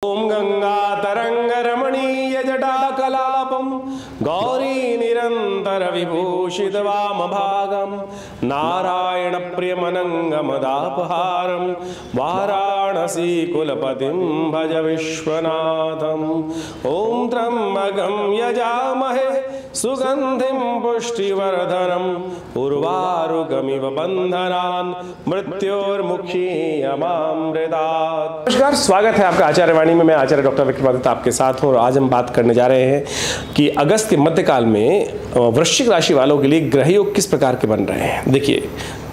ओम गंगा तरंग रमणीय जटाकलापम गौरी निरंतर विभूषित वाम भागम नारायण प्रियमनंगमदापहारम वाराणसी कुलपतिम भज विश्वनाथम। ओम त्र्यंबकं यजामहे सुगंधिं पुष्टिवर्धनम उर्वारुकमिव बंधनान् मृत्योर्मुक्षीयमामृतात्। नमस्कार, स्वागत है आपका आचार्य वाणी में। मैं आचार्य डॉक्टर विक्रमादित्य आपके साथ हूँ और आज हम बात करने जा रहे हैं कि अगस्त के मध्यकाल में वृश्चिक राशि वालों के लिए ग्रह योग किस प्रकार के बन रहे हैं। देखिए,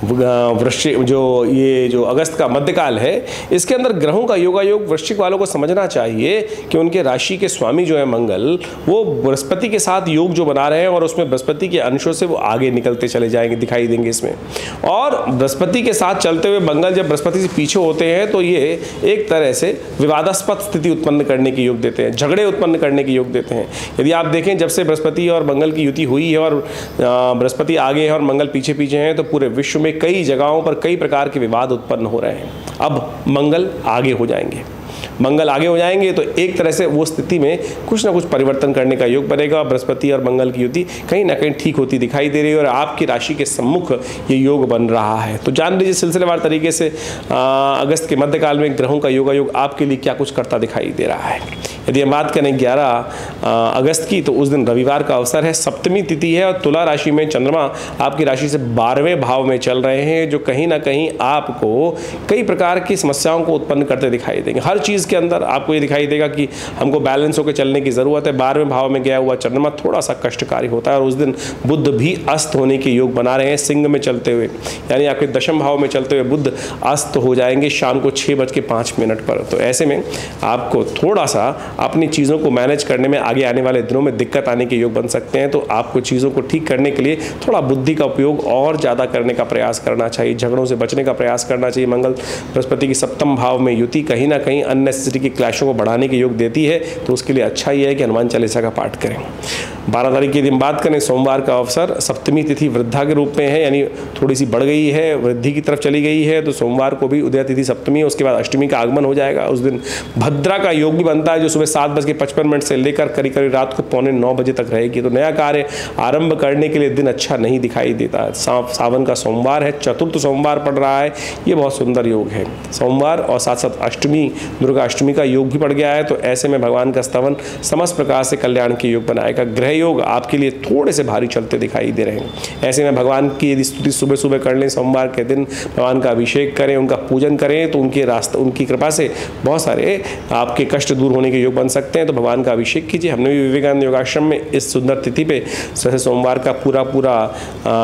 वृश्चिक जो अगस्त का मध्यकाल है, इसके अंदर ग्रहों का योगायोग वृश्चिक वालों को समझना चाहिए कि उनके राशि के स्वामी जो है मंगल, वो बृहस्पति के साथ योग जो बना रहे हैं और उसमें बृहस्पति के अंशों से वो आगे निकलते चले जाएंगे, दिखाई देंगे इसमें। और बृहस्पति के साथ चलते हुए मंगल जब बृहस्पति से पीछे होते हैं तो ये एक तरह से विवादास्पद स्थिति उत्पन्न करने के योग देते हैं, झगड़े उत्पन्न करने के योग देते हैं। यदि आप देखें, जब से बृहस्पति और मंगल की युति हुई है और बृहस्पति आगे है और मंगल पीछे पीछे हैं, तो पूरे विश्व में कई जगहों पर कई प्रकार के विवाद उत्पन्न हो रहे हैं। अब मंगल आगे हो जाएंगे, मंगल आगे हो जाएंगे तो एक तरह से वो स्थिति में कुछ ना कुछ परिवर्तन करने का योग बनेगा। बृहस्पति और मंगल की युति कहीं ना कहीं ठीक होती दिखाई दे रही है और आपकी राशि के सम्मुख ये योग बन रहा है। तो जान लीजिए सिलसिलेवार तरीके से अगस्त के मध्यकाल में ग्रहों का योगायोग आपके लिए क्या कुछ करता दिखाई दे रहा है। यदि हम बात करें 11 अगस्त की, तो उस दिन रविवार का अवसर है, सप्तमी तिथि है और तुला राशि में चंद्रमा आपकी राशि से 12वें भाव में चल रहे हैं, जो कहीं ना कहीं आपको कई प्रकार की समस्याओं को उत्पन्न करते दिखाई देंगे। हर चीज़ के अंदर आपको ये दिखाई देगा कि हमको बैलेंस होकर चलने की ज़रूरत है। 12वें भाव में गया हुआ चंद्रमा थोड़ा सा कष्टकारी होता है और उस दिन बुध भी अस्त होने के योग बना रहे हैं सिंह में चलते हुए, यानी आपके दशम भाव में चलते हुए बुध अस्त हो जाएंगे शाम को 6:05 पर। तो ऐसे में आपको थोड़ा सा अपनी चीज़ों को मैनेज करने में आगे आने वाले दिनों में दिक्कत आने के योग बन सकते हैं। तो आपको चीज़ों को ठीक करने के लिए थोड़ा बुद्धि का उपयोग और ज़्यादा करने का प्रयास करना चाहिए, झगड़ों से बचने का प्रयास करना चाहिए। मंगल बृहस्पति की सप्तम भाव में युति कहीं ना कहीं अननेसेसरी की क्लैशों को बढ़ाने के योग देती है, तो उसके लिए अच्छा ही है कि हनुमान चालीसा का पाठ करें। 12 तारीख के दिन बात करें, सोमवार का अवसर, सप्तमी तिथि वृद्धा के रूप में है, यानी थोड़ी सी बढ़ गई है, वृद्धि की तरफ चली गई है। तो सोमवार को भी उदय तिथि सप्तमी, उसके बाद अष्टमी का आगमन हो जाएगा। उस दिन भद्रा का योग भी बनता है, जो सुबह 7:55 से लेकर करीब करीब रात को 8:45 बजे तक रहेगी। तो नया कार्य आरंभ करने के लिए दिन अच्छा नहीं दिखाई देता है। सावन का सोमवार है, चतुर्थ सोमवार पड़ रहा है, ये बहुत सुंदर योग है सोमवार, और साथ साथ अष्टमी, दुर्गा अष्टमी का योग भी पड़ गया है। तो ऐसे में भगवान का स्तवन समस्त प्रकार से कल्याण के योग बनाएगा। ग्रह योग आपके लिए थोड़े से भारी चलते दिखाई दे रहे हैं। ऐसे में भगवान की यदि स्तुति सुबह सुबह कर लें, सोमवार के दिन भगवान का अभिषेक करें, उनका पूजन करें, तो उनकी कृपा से बहुत सारे आपके कष्ट दूर होने के योग बन सकते हैं। तो भगवान का अभिषेक कीजिए। हमने भी विवेकानंद योगाश्रम में इस सुंदर तिथि पे सोमवार का पूरा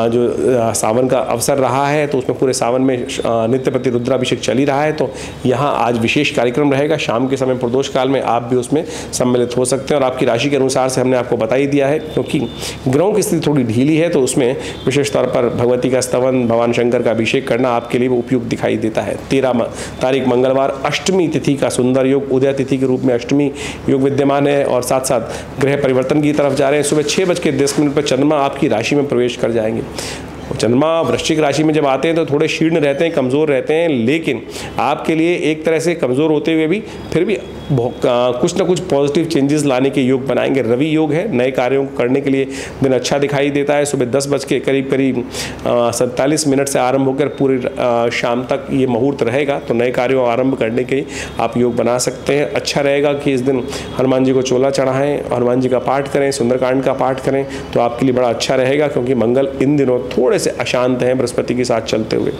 जो सावन का अवसर रहा है, तो उसमें पूरे सावन में नित्य प्रति रुद्राभिषेक चल ही रहा है। तो यहाँ आज विशेष कार्यक्रम रहेगा शाम के समय प्रदोष काल में, आप भी उसमें सम्मिलित हो सकते हैं। और आपकी राशि के अनुसार से हमने आपको बता ही दिया है, क्योंकि ग्रहों की स्थिति थोड़ी ढीली है, तो उसमें विशेष तौर पर भगवती का स्तवन, भगवान शंकर का अभिषेक करना आपके लिए उपयुक्त दिखाई देता है। 13 तारीख मंगलवार अष्टमी तिथि का सुंदर योग, उदय तिथि के रूप में अष्टमी योग विद्यमान है और साथ साथ ग्रह परिवर्तन की तरफ जा रहे हैं। सुबह 6:10 पर चंद्रमा आपकी राशि में प्रवेश कर जाएंगे। चंद्रमा वृश्चिक राशि में जब आते हैं तो थोड़े शीर्ण रहते हैं, कमज़ोर रहते हैं, लेकिन आपके लिए एक तरह से कमज़ोर होते हुए भी फिर भी कुछ ना कुछ पॉजिटिव चेंजेस लाने के योग बनाएंगे। रवि योग है, नए कार्यों को करने के लिए दिन अच्छा दिखाई देता है। सुबह 10 बज के करीब 47 से आरंभ होकर पूरी शाम तक ये मुहूर्त रहेगा। तो नए कार्यों आरंभ करने के आप योग बना सकते हैं। अच्छा रहेगा कि इस दिन हनुमान जी को चोला चढ़ाएं, हनुमान जी का पाठ करें, सुंदरकांड का पाठ करें, तो आपके लिए बड़ा अच्छा रहेगा। क्योंकि मंगल इन दिनों थोड़े से अशांत हैं बृहस्पति के साथ चलते हुए,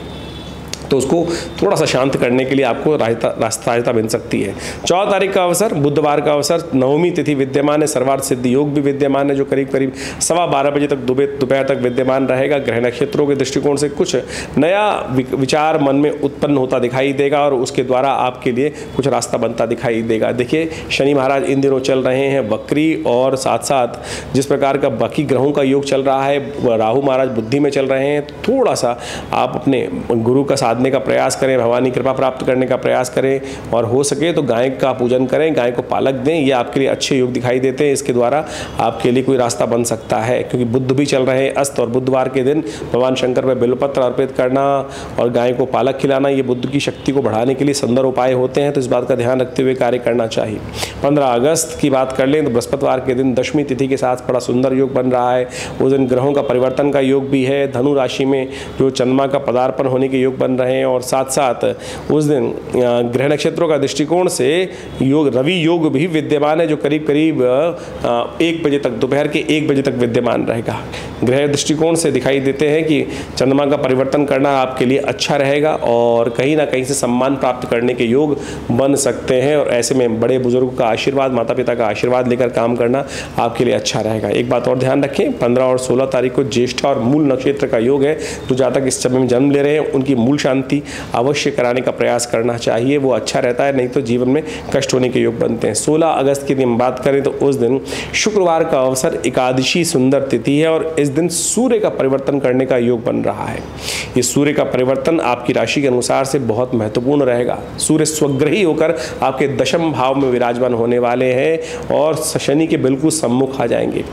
तो उसको थोड़ा सा शांत करने के लिए आपको सहायता मिल सकती है। 14 तारीख का अवसर, बुधवार का अवसर, नवमी तिथि विद्यमान है, सर्वार्थ सिद्धि योग भी विद्यमान है, जो करीब 12:15 बजे तक दोपहर तक विद्यमान रहेगा। ग्रह नक्षत्रों के दृष्टिकोण से कुछ नया विचार मन में उत्पन्न होता दिखाई देगा और उसके द्वारा आपके लिए कुछ रास्ता बनता दिखाई देगा। देखिए, शनि महाराज इन दिनों चल रहे हैं वक्री, और साथ साथ जिस प्रकार का बाकी ग्रहों का योग चल रहा है, राहु महाराज बुद्धि में चल रहे हैं। थोड़ा सा आप अपने गुरु का साधना साधने का प्रयास करें, भगवान की कृपा प्राप्त करने का प्रयास करें और हो सके तो गाय का पूजन करें, गाय को पालक दें। ये आपके लिए अच्छे योग दिखाई देते हैं। इसके द्वारा आपके लिए कोई रास्ता बन सकता है, क्योंकि बुध भी चल रहे हैं अस्त, और बुधवार के दिन भगवान शंकर पर बिल्वपत्र अर्पित करना और गाय को पालक खिलाना ये बुध की शक्ति को बढ़ाने के लिए सुंदर उपाय होते हैं। तो इस बात का ध्यान रखते हुए कार्य करना चाहिए। 15 अगस्त की बात कर लें तो बृहस्पतिवार के दिन दशमी तिथि के साथ बड़ा सुंदर योग बन रहा है। उस दिन ग्रहों का परिवर्तन का योग भी है। धनु राशि में जो चंद्रमा का पदार्पण होने के योग बन रहे हैं, और साथ साथ उस दिन ग्रह नक्षत्रों का दृष्टिकोण से योग रवि योग भी विद्यमान है, जो करीब करीब 1 बजे तक, दोपहर के 1 बजे तक विद्यमान रहेगा। ग्रह दृष्टिकोण से दिखाई देते हैं कि चंद्रमा का परिवर्तन करना आपके लिए अच्छा रहेगा और कहीं ना कहीं से सम्मान प्राप्त करने के योग बन सकते हैं। और ऐसे में बड़े बुजुर्गों का आशीर्वाद, माता पिता का आशीर्वाद लेकर काम करना आपके लिए अच्छा रहेगा। एक बात और ध्यान रखें, 15 और 16 तारीख को ज्येष्ठा और मूल नक्षत्र का योग है। तो जातक इस समय में जन्म ले रहे हैं उनकी मूल शांति अवश्य कराने का प्रयास करना चाहिए, वो अच्छा रहता है, नहीं तो जीवन में कष्ट होने के योग बनते हैं। 16 अगस्त की दिन बात करें तो उस दिन शुक्रवार का अवसर, एकादशी सुंदर तिथि है और इस दिन सूर्य का परिवर्तन करने का योग बन रहा है। ये सूर्य का परिवर्तन आपकी राशि के अनुसार से बहुत महत्वपूर्ण रहेगा। सूर्य स्वग्रही होकर आपके दशम भाव में विराजमान होने वाले हैं और शनि के बिल्कुल सम्मुख आ जाएंगे।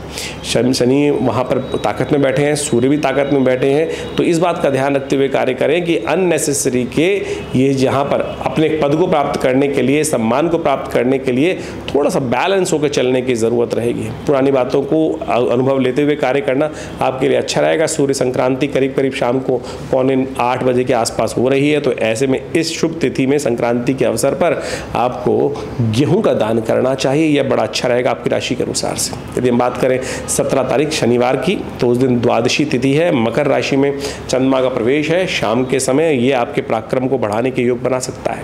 शनि वहाँ पर ताकत में बैठे हैं, सूर्य भी ताकत में बैठे हैं। तो इस बात का ध्यान रखते हुए कार्य करें कि अननेसेसरी के ये जहाँ पर अपने पद को प्राप्त करने के लिए, सम्मान को प्राप्त करने के लिए थोड़ा सा बैलेंस होकर चलने की ज़रूरत रहेगी। पुरानी बातों को अनुभव लेते हुए कार्य करना आपके लिए अच्छा रहेगा। सूर्य संक्रांति करीब करीब शाम को 7:45 बजे के आसपास हो रही है। तो ऐसे में इस शुभ तिथि में, संक्रांति के अवसर पर, आपको गेहूं का दान करना चाहिए। यह बड़ा अच्छा रहेगा आपकी राशि के अनुसार से। यदि हम बात करें 17 तारीख शनिवार की, तो उस दिन द्वादशी तिथि है। मकर राशि में चंद्रमा का प्रवेश है शाम के समय। ये आपके पराक्रम को बढ़ाने के योग बना सकता है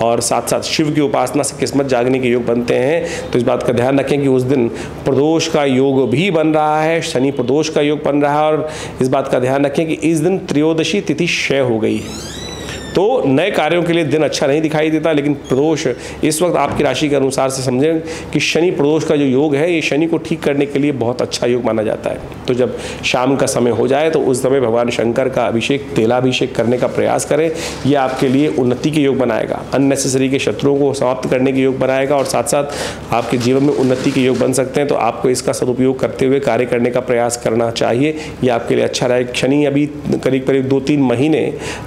और साथ साथ शिव की उपासना से किस्मत जागने के योग बनते हैं। तो इस बात का ध्यान रखें कि उस दिन प्रदोष का योग भी बन रहा है, शनि प्रदोष का योग बन रहा है। और इस बात का ध्यान रखें कि इस दिन त्रयोदशी तिथि क्षय हो गई है। तो नए कार्यों के लिए दिन अच्छा नहीं दिखाई देता, लेकिन प्रदोष इस वक्त आपकी राशि के अनुसार से समझें कि शनि प्रदोष का जो योग है, ये शनि को ठीक करने के लिए बहुत अच्छा योग माना जाता है। तो जब शाम का समय हो जाए तो उस समय भगवान शंकर का अभिषेक, तेलाभिषेक करने का प्रयास करें। यह आपके लिए उन्नति के योग बनाएगा, अननेसेसरी के शत्रुओं को समाप्त करने के योग बनाएगा और साथ साथ आपके जीवन में उन्नति के योग बन सकते हैं। तो आपको इसका सदुपयोग करते हुए कार्य करने का प्रयास करना चाहिए। यह आपके लिए अच्छा रहेगा। शनि अभी करीब करीब 2-3 महीने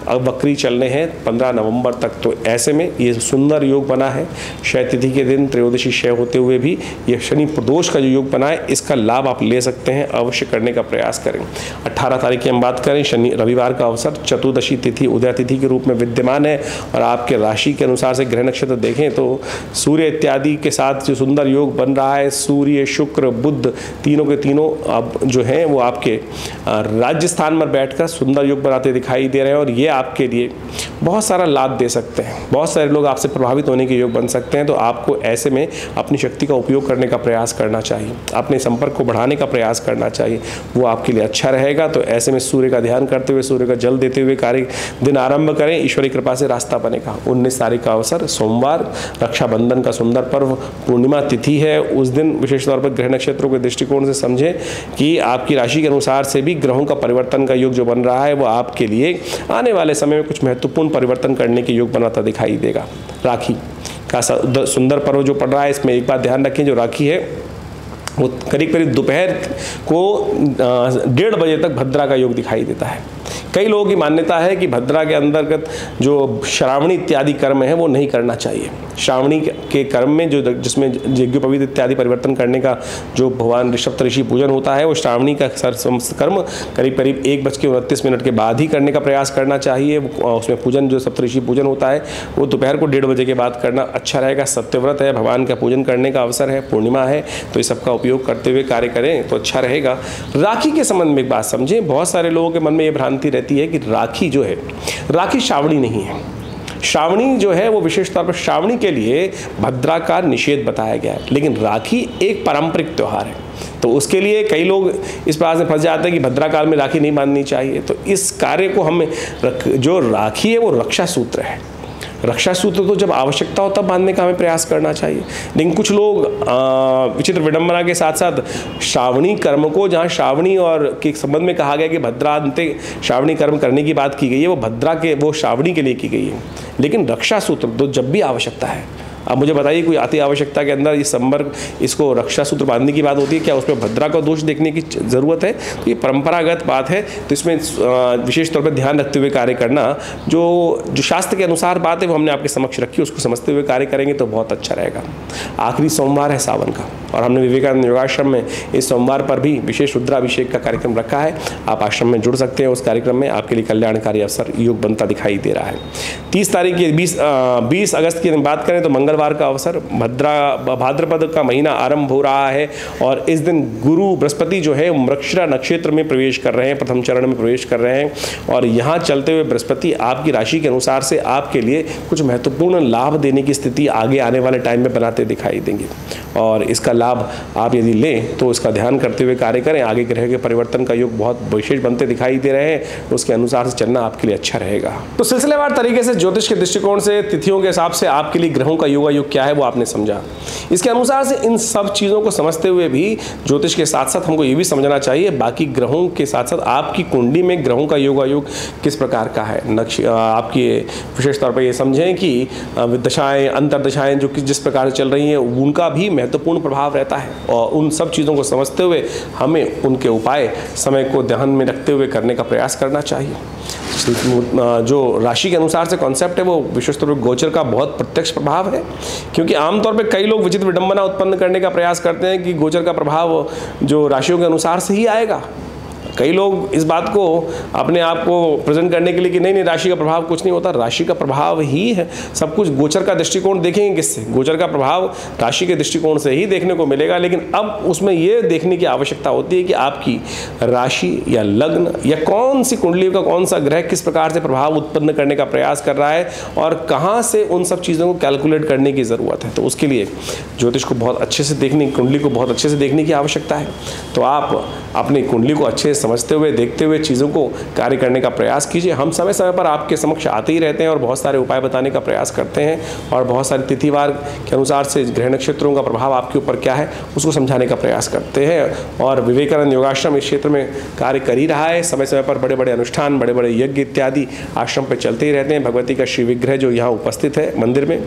अब वक्री चलने 15 नवंबर तक। तो ऐसे में ये सुंदर योग बना है। क्षय तिथि के दिन त्रयोदशी क्षय होते हुए भी ये शनि प्रदोष का जो योग बना है, इसका लाभ आप ले सकते हैं, अवश्य करने का प्रयास करें। 18 तारीख की हम बात करें, शनि रविवार का अवसर, चतुर्दशी तिथि उदय तिथि के रूप में विद्यमान है और आपके राशि के अनुसार से ग्रह नक्षत्र देखें तो सूर्य इत्यादि के साथ जो सुंदर योग बन रहा है, सूर्य, शुक्र, बुध, तीनों के तीनों अब जो हैं वो आपके राज्य स्थान में बैठकर सुंदर योग बनाते दिखाई दे रहे हैं और ये आपके लिए बहुत सारा लाभ दे सकते हैं। बहुत सारे लोग आपसे प्रभावित होने के योग बन सकते हैं। तो आपको ऐसे में अपनी शक्ति का उपयोग करने का प्रयास करना चाहिए, अपने संपर्क को बढ़ाने का प्रयास करना चाहिए, वो आपके लिए अच्छा रहेगा। तो ऐसे में सूर्य का ध्यान करते हुए, सूर्य का जल देते हुए कार्य दिन आरंभ करें। ईश्वरी कृपा से रास्ता बनेगा। 19 तारीख का अवसर, सोमवार, रक्षाबंधन का सुंदर पर्व, पूर्णिमा तिथि है। उस दिन विशेष तौर पर ग्रह नक्षत्रों के दृष्टिकोण से समझें कि आपकी राशि के अनुसार से भी ग्रहों का परिवर्तन का योग जो बन रहा है, वो आपके लिए आने वाले समय में कुछ महत्वपूर्ण परिवर्तन करने के योग बनाता दिखाई देगा। राखी का सुंदर पर्व जो पड़ रहा है, इसमें एक बात ध्यान रखें, जो राखी है वो करीब करीब दोपहर को 1:30 बजे तक भद्रा का योग दिखाई देता है। कई लोगों की मान्यता है कि भद्रा के अंतर्गत जो श्रावणी इत्यादि कर्म है वो नहीं करना चाहिए। श्रावणी के कर्म में जो जिसमें यज्ञोपवीत इत्यादि परिवर्तन करने का जो भगवान सप्तऋषि पूजन होता है, वो श्रावणी का कर्म करीब करीब 1:29 के बाद ही करने का प्रयास करना चाहिए। उसमें पूजन जो सप्तऋषि पूजन होता है वो दोपहर को 1:30 बजे के बाद करना अच्छा रहेगा। सत्यव्रत है, भगवान का पूजन करने का अवसर है, पूर्णिमा है, तो इस सबका उपयोग करते हुए कार्य करें तो अच्छा रहेगा। राखी के संबंध में एक बात समझें, बहुत सारे लोगों के मन में ये भ्रांति रहती है कि राखी जो है, राखी श्रावणी नहीं है। श्रावणी जो है वो विशेष तौर पर श्रावणी के लिए भद्रा का निषेध बताया गया है, लेकिन राखी एक पारंपरिक त्यौहार है। तो उसके लिए कई लोग इस बात से फंस जाते हैं कि भद्रा काल में राखी नहीं बांधनी चाहिए। तो इस कार्य को हम जो राखी है वो रक्षा सूत्र है। रक्षा सूत्र तो जब आवश्यकता हो तब बांधने का हमें प्रयास करना चाहिए। लेकिन कुछ लोग विचित्र विडंबना के साथ साथ श्रावणी कर्म को, जहाँ श्रावणी और के संबंध में कहा गया कि भद्रांते श्रावणी कर्म करने की बात की गई है, वो श्रावणी के लिए की गई है। लेकिन रक्षा सूत्र तो जब भी आवश्यकता है, अब मुझे बताइए कोई अति आवश्यकता के अंदर ये संवर्ग इसको रक्षा सूत्र बांधने की बात होती है, क्या उसमें भद्रा का दोष देखने की ज़रूरत है? तो ये परंपरागत बात है, तो इसमें विशेष तौर पर ध्यान रखते हुए कार्य करना, जो शास्त्र के अनुसार बात है वो हमने आपके समक्ष रखी, उसको समझते हुए कार्य करेंगे तो बहुत अच्छा रहेगा। आखिरी सोमवार है सावन का और हमने विवेकानंद योगाश्रम में इस सोमवार पर भी विशेष रुद्राभिषेक का कार्यक्रम रखा है। आप आश्रम में जुड़ सकते हैं, उस कार्यक्रम में आपके लिए कल्याणकारी अवसर योग बनता दिखाई दे रहा है। 30 तारीख की 20 अगस्त की बात करें तो मंगलवार का अवसर, भाद्रपद का महीना आरंभ हो रहा है और इस दिन गुरु बृहस्पति जो है मृगशिरा नक्षत्र में प्रवेश कर रहे हैं, प्रथम चरण में प्रवेश कर रहे हैं और यहाँ चलते हुए बृहस्पति आपकी राशि के अनुसार से आपके लिए कुछ महत्वपूर्ण लाभ देने की स्थिति आगे आने वाले टाइम में बनाते दिखाई देंगे और इसका लाभ आप यदि लें तो इसका ध्यान करते हुए कार्य करें। आगे ग्रह के परिवर्तन का योग बहुत विशेष बनते दिखाई दे रहे हैं, उसके अनुसार से चलना आपके लिए अच्छा रहेगा। तो सिलसिलेवार तरीके से ज्योतिष के दृष्टिकोण से तिथियों के हिसाब से आपके लिए ग्रहों का योगायोग क्या है वो आपने समझा। इसके अनुसार से इन सब चीज़ों को समझते हुए भी ज्योतिष के साथ साथ हमको ये भी समझना चाहिए बाकी ग्रहों के साथ साथ आपकी कुंडली में ग्रहों का योगायोग किस प्रकार का है। आपकी विशेष तौर पर ये समझें कि दशाएं, अंतर्दशाएं जो जिस प्रकार से चल रही हैं उनका भी महत्वपूर्ण प्रभाव रहता है और उन सब चीज़ों को समझते हुए हमें उनके उपाय समय को ध्यान में रखते हुए करने का प्रयास करना चाहिए। जो राशि के अनुसार से कॉन्सेप्ट है वो विशेष तौर पर गोचर का बहुत प्रत्यक्ष प्रभाव है, क्योंकि आमतौर पर कई लोग विचित्र विडंबना उत्पन्न करने का प्रयास करते हैं कि गोचर का प्रभाव जो राशियों के अनुसार से ही आएगा। कई लोग इस बात को अपने आप को प्रेजेंट करने के लिए कि नहीं राशि का प्रभाव कुछ नहीं होता, राशि का प्रभाव ही है सब कुछ। गोचर का दृष्टिकोण देखेंगे किससे? गोचर का प्रभाव राशि के दृष्टिकोण से ही देखने को मिलेगा, लेकिन अब उसमें यह देखने की आवश्यकता होती है कि आपकी राशि या लग्न या कौन सी कुंडली का कौन सा ग्रह किस प्रकार से प्रभाव उत्पन्न करने का प्रयास कर रहा है और कहाँ से उन सब चीज़ों को कैलकुलेट करने की ज़रूरत है। तो उसके लिए ज्योतिष को बहुत अच्छे से देखने, कुंडली को बहुत अच्छे से देखने की आवश्यकता है। तो आप अपनी कुंडली को अच्छे से समझते हुए, देखते हुए चीज़ों को कार्य करने का प्रयास कीजिए। हम समय समय पर आपके समक्ष आते ही रहते हैं और बहुत सारे उपाय बताने का प्रयास करते हैं और बहुत सारे तिथिवार के अनुसार से ग्रह नक्षत्रों का प्रभाव आपके ऊपर क्या है उसको समझाने का प्रयास करते हैं। और विवेकानंद योगाश्रम इस क्षेत्र में कार्य कर ही रहा है। समय समय पर बड़े बड़े अनुष्ठान, बड़े बड़े यज्ञ इत्यादि आश्रम पर चलते ही रहते हैं। भगवती का श्री विग्रह जो यहाँ उपस्थित है मंदिर में,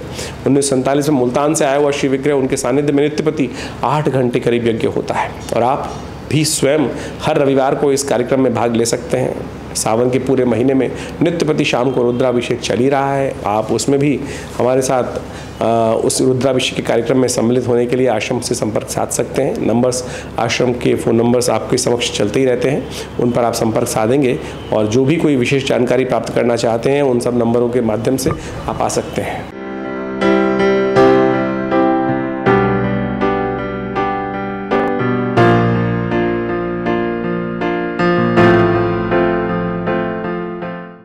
1947 में मुल्तान से आया हुआ श्री विग्रह, उनके सानिध्य में नित्य प्रति 8 घंटे करीब यज्ञ होता है और आप भी स्वयं हर रविवार को इस कार्यक्रम में भाग ले सकते हैं। सावन के पूरे महीने में नित्य प्रति शाम को रुद्राभिषेक चल ही रहा है। आप उसमें भी हमारे साथ उस रुद्राभिषेक के कार्यक्रम में सम्मिलित होने के लिए आश्रम से संपर्क साध सकते हैं। नंबर्स, आश्रम के फ़ोन नंबर्स आपके समक्ष चलते ही रहते हैं, उन पर आप संपर्क साधेंगे और जो भी कोई विशेष जानकारी प्राप्त करना चाहते हैं उन सब नंबरों के माध्यम से आप आ सकते हैं।